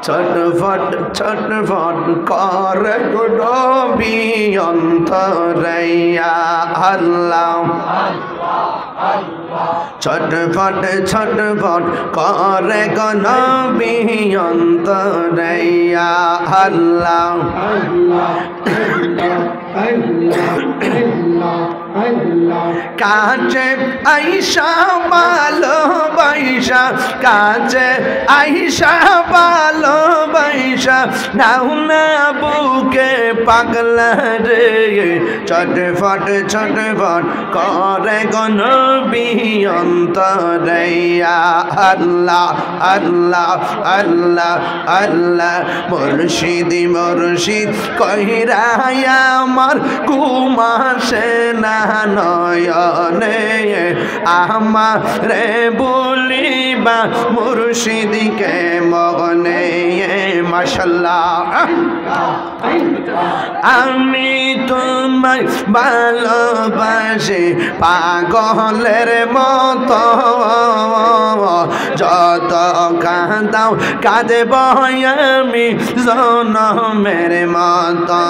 ছটফট ছটফট করে নবী অন্তরাইয়া আল্লাহ ছটফট ছটফট করে নবী অন্তরাইয়া আল্লাহ কাছে আইসা ভালোবাসা কাছে আইসা ভালোবাসা নাও না বুকে পাগলা রে ছটফট ছটফট করে নবী অন্তরাইয়া আল্লাহ আল্লাহ আল্লাহ আল্লাহ মুর্শিদ মুর্শিদ কহিরায়া আমার কুমাসে না নয়নে আমারে বলিবা মুর্শিদকে মগনে মাশাআল্লাহ আমি তোমায় ভালোবাসি পাগলের মতো যত কাঁদাও কাঁদব আমি জনমের মতো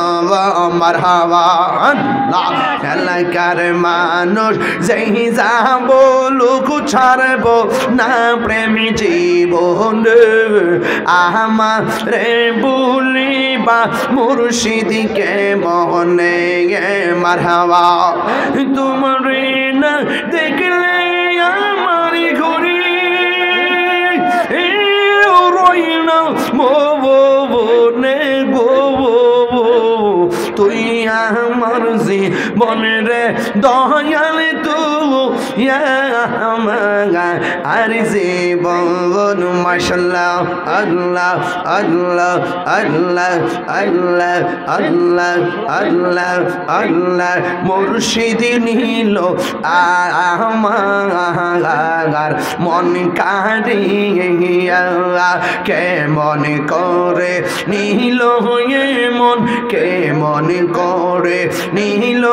মারহাবা এলাকার মানুষ যেই যা বলুক ছাড়ব না প্রেমী জীবন আমারে বলিবা মুর্শিদকে মনে মারহাবা তোমারে না দেখলে আমার ঘরে রই না মনে গো তুই আমার জীবনের দয়াল তু আর জীবন মাশাআল্লাহ আল্লাহ আল্লাহ আল্লাহ আল্লাহ আল্লাহ আল্লাহ আল্লাহ মুর্শিদ নিল আমার মন কারিয়া কেমন করে নিল মন কেমন করে নিল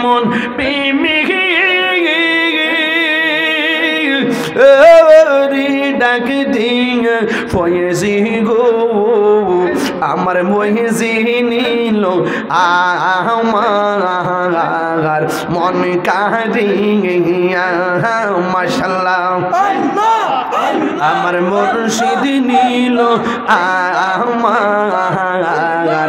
মন প্রেমী ডাক দিয়ে ফয়েজি গো আমার মহিজি নিল আমার মন কারিয়া মাশাআল্লাহ আমার মুর্শিদ নিল আমার